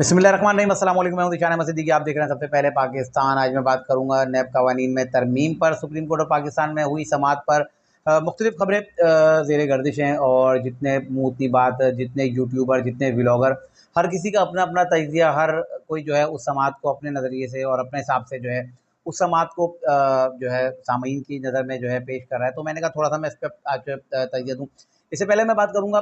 बिस्मिल्लाहिर्रहमानिर्रहीम, अस्सलाम वालेकुम। मैं हूं दिशान अहमद सिद्दीकी। आप देख रहे हैं सबसे पहले पाकिस्तान। आज मैं बात करूंगा नैब कवानीन में तरमीम पर। सुप्रीम कोर्ट ऑफ पाकिस्तान में हुई समाअत पर मुख्तलिफ खबरें ज़ेर गर्दिश हैं और जितने मुद्दी बात, जितने यूट्यूबर, जितने व्लॉगर, हर किसी का अपना अपना तजिया, हर कोई जो है उस समाअत को अपने नज़रिए से और अपने हिसाब से जो है उस समाअत को जो है सामीन की नज़र में जो है पेश कर रहा है। तो मैंने कहा थोड़ा सा मैं इस पर आज तजिया दूँ। इससे पहले मैं बात करूँगा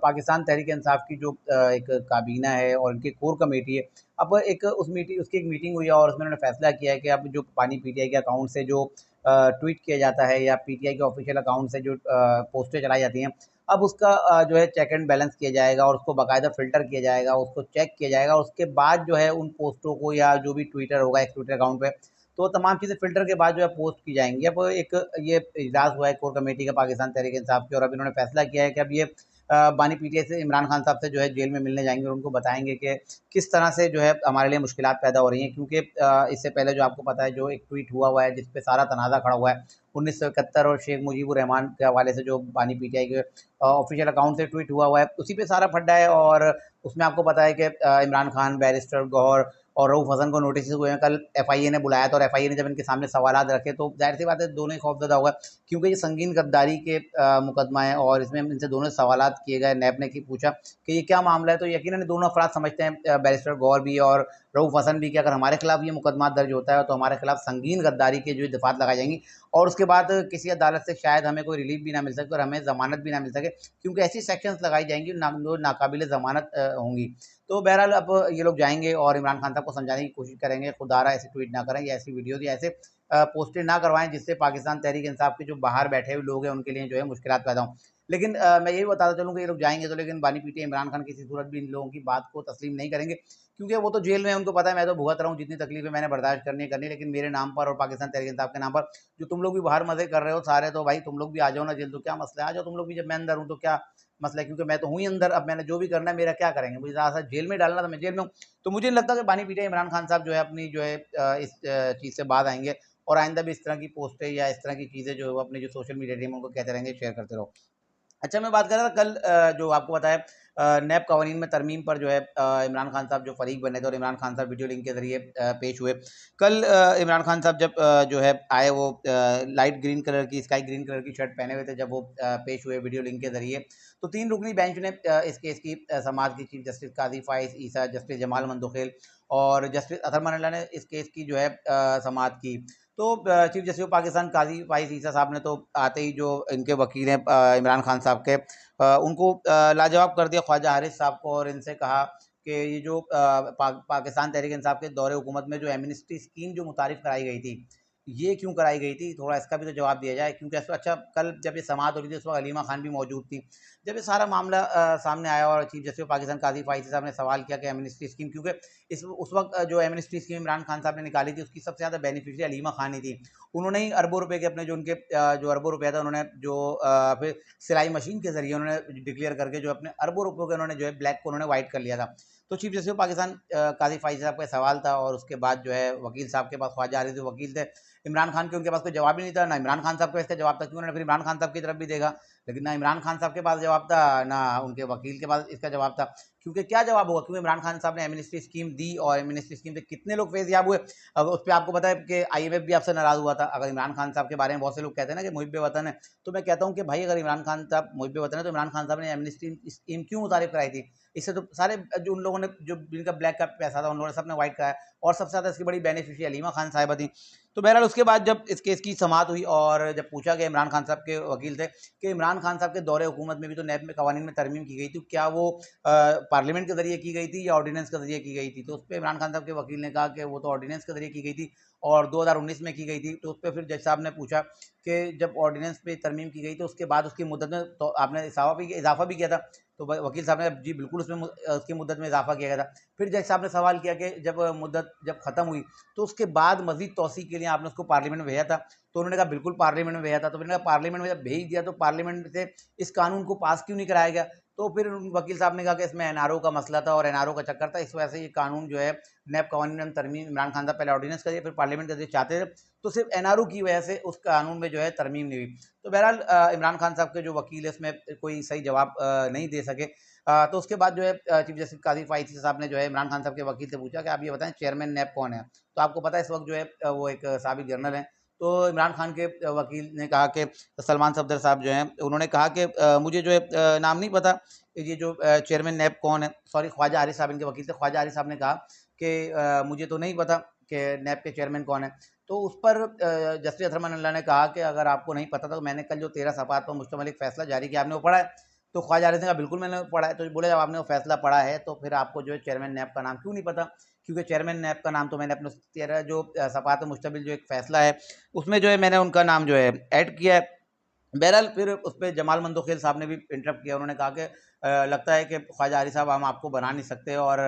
पाकिस्तान तहरीक-ए-इंसाफ की जो एक काबीना है और उनकी कोर कमेटी है। अब एक उसकी एक मीटिंग हुई है और उसमें उन्होंने फैसला किया है कि अब जो पानी पीटीआई के अकाउंट से जो ट्वीट किया जाता है या पीटीआई के ऑफिशियल अकाउंट से जो पोस्टें चलाई जाती हैं, अब उसका जो है चेक एंड बैलेंस किया जाएगा और उसको बाकायदा फ़िल्टर किया जाएगा, उसको चेक किया जाएगा और उसके बाद जो है उन पोस्टों को या जो भी ट्विटर होगा, एक ट्विटर अकाउंट पे, तो तमाम चीज़ें फ़िल्टर के बाद जो है पोस्ट की जाएँगी। अब एक ये इजलास हुआ है कोर कमेटी का पाकिस्तान तहरीक-ए-इंसाफ की और अब इन्होंने फैसला किया है कि अब ये बानी पीटीआई से इमरान खान साहब से जो है जेल में मिलने जाएँगे और उनको बताएँगे कि किस तरह से जो है हमारे लिए मुश्किलात पैदा हो रही हैं। क्योंकि इससे पहले जो आपको पता है जो एक ट्वीट हुआ है जिस पे सारा तनाज़ा खड़ा हुआ है 1971 और शेख मुजीबुर रहमान के हवाले से जो बानी पीटीआई के ऑफिशियल अकाउंट से ट्वीट हुआ है, उसी पे सारा फड्डा है। और उसमें आपको पता है कि इमरान खान, बैरिस्टर गौहर और रऊफ़ हसन को नोटिस हुए हैं। कल एफआईए ने बुलाया था और एफआईए ने जब इनके सामने सवालात रखे तो ज़ाहिर-सी बात है दोनों ही खौफ़ज़दा हो गए, क्योंकि ये संगीन गद्दारी के मुकदमा है और इसमें इनसे दोनों सवालात किए गए। नैब ने की पूछा कि ये क्या मामला है, तो यकीनन दोनों अफ़राद समझते हैं, बैरिस्टर गौहर भी और रऊफ़ हसन भी, कि अगर हमारे खिलाफ ये मुकदमा दर्ज होता है तो हमारे खिलाफ संगीन गद्दारी के जो दफ़ात लगाई जाएँगी और उसके बाद किसी अदालत से शायद हमें कोई रिलीफ़ भी ना मिल सके और हमें ज़मानत भी ना मिल सके, क्योंकि ऐसी सेक्शंस लगाई जाएँगी जो नाकाबिल ज़मानत होंगी। तो बहरहाल अब ये लोग जाएँगे और इमरान खान साहब को समझाने की कोशिश करेंगे, खुदारा ऐसे ट्वीट ना करें या ऐसी वीडियोज़ या ऐसे पोस्टें ना करवाएँ जिससे पाकिस्तान तहरीक-ए-इंसाफ के जो बाहर बैठे हुए लोग हैं उनके लिए जो है मुश्किलात पैदा हों। लेकिन मैं यही बताता चलूँ कि ये लोग जाएँगे तो, लेकिन बानी पीटीआई इमरान खान किसी सूरत भी इन लोगों की बात को तस्लीम नहीं करेंगे, क्योंकि वो तो जेल में है, उनको पता है मैं तो भुगत रहा हूँ, जितनी तकलीफ़ें मैंने बर्दाश्त करनी है, लेकिन मेरे नाम पर और पाकिस्तान तहरीक-ए-इंसाफ के नाम पर जो तुम लोग भी बाहर मज़े कर रहे हो सारे, तो भाई तुम लोग भी आ जाओ ना जेल, तो क्या मसला है? आ जाओ तुम लोग भी, जब मैं अंदर हूँ तो क्या मसला है? क्योंकि मैं तो हूँ ही अंदर, अब मैंने जो भी करना है मेरा क्या करेंगे? मुझे ज़्यादा जेल में डालना, तो मैं जेल में हूँ। तो मुझे नहीं लगता कि बानी पीटीआई इमरान खान साहब जो है अपनी जो है इस चीज़ से बाज आएँगे और आइंदा भी इस तरह की पोस्टें या इस तरह की चीज़ें जो है वो अपने जो सोशल मीडिया टीम उनको कहते रहेंगे, शेयर करते रहो। अच्छा, मैं बात कर रहा था कल जो आपको पता है नैब कवानीन में तरमीम पर जो है इमरान खान साहब जो फ़रीक बने थे और इमरान खान साहब वीडियो लिंक के ज़रिए पेश हुए। कल इमरान खान साहब जब जो है आए, वो लाइट ग्रीन कलर की, स्काई ग्रीन कलर की शर्ट पहने हुए थे जब वो पेश हुए वीडियो लिंक के ज़रिए। तो 3 रुकनी बेंच ने इस केस की समाअत की। चीफ जस्टिस काज़ी फ़ाइज़ ईसा, जस्टिस जमाल मंदोखेल और जस्टिस अतहर मनल्ला ने इस केस की जो है समाअत की। तो chief justice of Pakistan Qazi Faiz ईसा साहब ने तो आते ही जो इनके वकील हैं इमरान खान साहब के, उनको लाजवाब कर दिया, ख्वाजा हारिस साहब को, और इनसे कहा कि ये जो पाकिस्तान तहरीक इंसाफ के दौरे हुकूमत में जो एमनेस्टी स्कीम जो मुतारिफ़ कराई गई थी, ये क्यों कराई गई थी? थोड़ा इसका भी तो जवाब दिया जाए, क्योंकि अच्छा, कल जब ये समाअत हो रही थी उस वक़्त हलीमा खान भी मौजूद थी। जब ये सारा मामला सामने आया और chief justice of Pakistan Qazi Faiz साहब ने सवाल किया कि एमनेस्टी स्कीम, क्योंकि उस वक़्त जो एमनेस्टी स्कीम इमरान खान साहब ने निकाली थी उसकी सबसे ज़्यादा बेनिफिशियरी हलीमा खान ही थी। उन्होंने ही अरबों रुपए के अपने जो उनके जो अरबों रुपया था, उन्होंने जो फिर सिलाई मशीन के ज़रिए उन्होंने डिक्लेयर करके जो अपने अरबों रुपयों के उन्होंने जो है ब्लैक को उन्होंने व्हाइट कर लिया था। तो chief justice of Pakistan Qazi Faiz साहब का सवाल था और उसके बाद जो है वकील साहब के पास, ख्वाजा हारिस जो वकील थे इमरान खान के, उनके पास कोई जवाब ही नहीं था। ना इमरान खान साहब का इसका जवाब था, क्योंकि उन्होंने फिर इमरान खान साहब की तरफ भी देखा, लेकिन ना इमरान खान साहब के पास जवाब था, ना उनके वकील के पास इसका जवाब था। क्योंकि क्या जवाब होगा? क्योंकि इमरान खान साहब ने एमनेस्टी स्कीम दी और एमनेस्टी स्कीम से कितने लोग फैज़याब हुए। अब उस पे आपको पता है कि आईएमएफ भी आपसे नाराज़ हुआ था। अगर इमरान खान साहब के बारे में बहुत से लोग कहते हैं ना कि मुहिब्बे वतन है, तो मैं कहता हूँ कि भाई अगर इमरान खान साहब मुहिब्बे वतन है तो इमरान खान साहब ने एमनेस्टी स्कीम क्यों मुतारिफ़ कराई थी? इससे तो सारे जो उन लोगों ने, जो जिनका ब्लैक का पैसा था, उन लोगों ने सबने व्हाइट कराया और सबसे ज़्यादा इसकी बड़ी बेनिफिशियरी हलीमा खान साहिबा थी। तो बहरहाल उसके बाद जब इस केस की समाअत हुई और जब पूछा गया, इमरान खान साहब के वकील थे कि इमरान खान साहब के दौरे हुकूमत में भी तो नैब में कवानीन में तरमीम की गई थी, क्या वो पार्लियामेंट के ज़रिए की गई थी या ऑर्डिनेंस के ज़रिए की गई थी? तो उस पे इमरान खान साहब के वकील ने कहा कि वो तो ऑर्डिनेंस के ज़रिए की गई थी और 2019 में की गई थी। तो उस पे फिर जज साहब ने पूछा कि जब ऑर्डिनेंस पे तरमीम की गई तो उसके बाद उसकी मुद्दत में तो आपने इज़ाफ़ा भी किया था। तो वकील साहब ने जी बिल्कुल उसमें उसकी मुद्दत में इज़ाफ़ा किया गया था। फिर जज साहब ने सवाल किया कि जब मुद्दत जब ख़त्म हुई तो उसके बाद मज़ीद तौसीक़ के लिए आपने उसको पार्लियामेंट में भेजा था? तो उन्होंने कहा बिल्कुल पार्लियामेंट में भेजा था। तो मैंने कहा पार्लियामेंट में जब भेज दिया तो पार्लियामेंट से इस कानून को पास क्यों नहीं कराया गया? तो फिर वकील साहब ने कहा कि इसमें एनआरओ का मसला था और एनआरओ का चक्कर था, इस वजह से ये कानून जो है नैब कवानीन में तरमीम इमरान खान साहब पहले ऑर्डिनेंस करिए फिर पार्लियामेंट के ज़रिए चाहते थे, तो सिर्फ एनआरओ की वजह से उस कानून में जो है तरमीम नहीं हुई। तो बहरहाल इमरान खान साहब के जो वकील है इसमें कोई सही जवाब नहीं दे सके। तो उसके बाद जो है चीफ जस्टिस कासिफ फाइसी साहब ने जो है इमरान खान साहब के वकील से पूछा कि आप ये बताएं चेयरमैन नैब कौन है। तो आपको पता है इस वक्त जो है वो एक साबिक जनरल हैं। तो इमरान खान के वकील ने कहा कि सलमान सफदर साहब जो हैं उन्होंने कहा कि मुझे जो है नाम नहीं पता ये जो चेयरमैन नैब कौन है। सॉरी, ख्वाजा आरिफ साहब इनके वकील थे। ख्वाजा आरिफ साहब ने कहा कि मुझे तो नहीं पता कि नैब के चेयरमैन कौन है। तो उस पर जस्टिस अथरमान अल्लाह ने कहा कि अगर आपको नहीं पता तो मैंने कल जो 13 सफ़ात पर मुश्तमिल एक फ़ैसला जारी किया, आपने वो पढ़ा है? तो ख्वाजा आरिफ ने कहा बिल्कुल मैंने पढ़ा है। तो बोले जब आपने वो फ़ैसला पढ़ा है तो फिर आपको जो है चेयरमैन नैब का नाम क्यों नहीं पता? क्योंकि चेयरमैन नैब का नाम तो मैंने अपने 13 जो सफ़ात पर मुश्तमिल जो एक फ़ैसला है उसमें जो है मैंने उनका नाम जो है ऐड किया है। बहरहाल फिर उस पे जमाल मंदोखेल साहब ने भी इंटरप्ट किया। उन्होंने कहा कि लगता है कि ख्वाजा आरिफ साहब हम आपको बना नहीं सकते और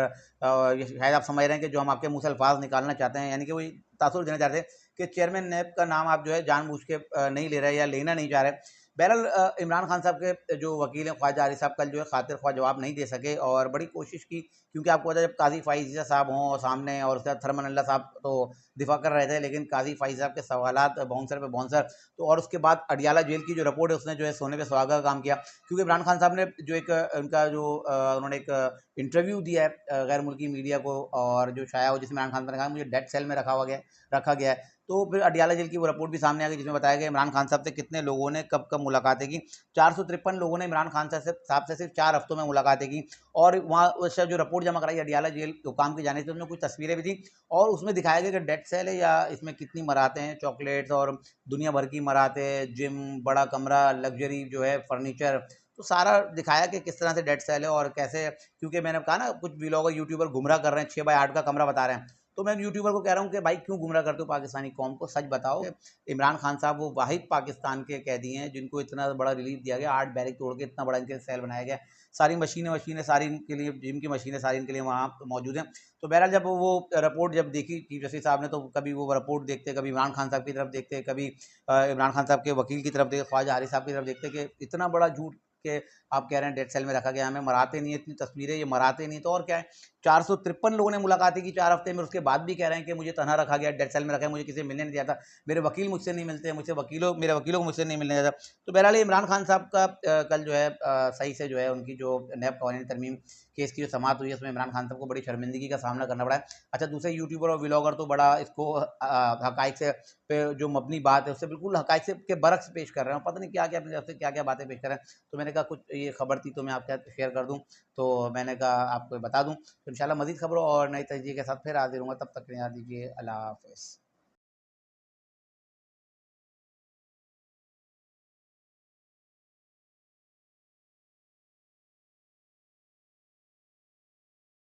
ये शायद आप समझ रहे हैं कि जो हम आपके मुँह से अल्फाज निकालना चाहते हैं, यानी कि वही तासुर देना चाहते हैं कि चेयरमैन नैब का नाम आप जो है जानबूझ के नहीं ले रहे या लेना नहीं चाह रहे। बहरहाल इमरान खान साहब के जो वकील हैं ख्वाजा आरिफ साहब कल जो है खातिर ख्वाह जवाब नहीं दे सके और बड़ी कोशिश की, क्योंकि आपको पता है जब काजी फाइज़ साहब हों सामने और उसके बाद थरमान अल्लाह साहब तो दिफा कर रहे थे, लेकिन काजी फाइज़ साहब के सवालात बाउंसर पे बाउंसर। तो और उसके बाद अडियाला जेल की जो रिपोर्ट है उसने जो है सोने पे सुहागा का काम किया, क्योंकि इमरान खान साहब ने जो एक उनका जो उन्होंने एक इंटरव्यू दिया है गैर मुल्की मीडिया को और जो शाया हो, जिसमें इमरान खान साहब ने कहा मुझे डेथ सेल में रखा गया है। तो फिर अडियाला जेल की वो रिपोर्ट भी सामने आ गई जिसमें बताया गया इमरान खान साहब से कितने लोगों ने कब कब मुलाकातें की। 453 लोगों ने इमरान खान साहब से सिर्फ 4 हफ्तों में मुलाकातें की और वहाँ उससे जो रिपोर्ट जमा कराई अडियाला जेल हुकाम की जाने से उसमें कुछ तस्वीरें भी थी और उसमें दिखाया गया कि डेथ सेल है या इसमें कितनी मरातें हैं, चॉकलेट्स और दुनिया भर की मरातें, जिम, बड़ा कमरा, लग्जरी जो है फर्नीचर, तो सारा दिखाया कि किस तरह से डेथ सेल है और कैसे। क्योंकि मैंने कहा ना कुछ व्लॉगर यूट्यूबर गुमराह कर रहे हैं, 6x8 का कमरा बता रहे हैं। तो मैं यूट्यूबर को कह रहा हूँ कि भाई क्यों गुमराह करते हो पाकिस्तानी कौम को, सच बताओ। इमरान खान साहब वो वाहिद पाकिस्तान के कैदी हैं जिनको इतना बड़ा रिलीफ दिया गया, 8 बैरक तोड़ के इतना बड़ा इनके सेल बनाया गया, सारी मशीनें सारी इनके लिए, जिम की मशीनें सारी इनके लिए वहाँ मौजूद हैं। तो बहरहाल जब वो रिपोर्ट जब देखी चीफ जस्टिस साहब ने, तो कभी वो रिपोर्ट देखते, कभी इमरान खान साहब की तरफ देखते, कभी इमरान खान साहब के वकील की तरफ देखते, ख्वाजा आरिफ साहब की तरफ देखते कि इतना बड़ा झूठ के आप कह रहे हैं डेथ सेल में रखा गया, हमें मराते नहीं है, इतनी तस्वीरें ये मराते नहीं तो और क्या है। 453 लोगों ने मुलाकातें की 4 हफ्ते में, उसके बाद भी कह रहे हैं कि मुझे तनहा रखा गया, डेथ सेल में रखा है, मुझे किसी से मिलने नहीं दिया था, मेरे वकील मुझसे नहीं मिलते, मेरे वकीलों को मुझसे नहीं मिलने दिया था। तो बहरहाल इमरान खान साहब का कल जो है सही से जो है उनकी जो नैब कवानीन तरमीम केस की जो समाअत हुई है उसमें इमरान खान साहब को बड़ी शर्मिंदगी का सामना करना पड़ा है। अच्छा, दूसरे यूट्यूबर और व्लॉगर तो बड़ा इसको हकाइक से पे जो मबनी बात है उससे बिल्कुल हकाइक से के बरक्स पेश कर रहे हैं, पता नहीं क्या क्या अपनी तरफ से क्या क्या बातें पेश कर रहे हैं। तो मैंने कहा कुछ ये खबर थी तो मैं आपके साथ शेयर कर दूं, तो मैंने कहा आपको बता दूं। तो इंशाल्लाह मज़ीद खबरों और नई तहज़ीर के साथ फिर हाज़िर हूँगा, तब तक के लिए याद दीजिए अल्लाह हाफ़िज़।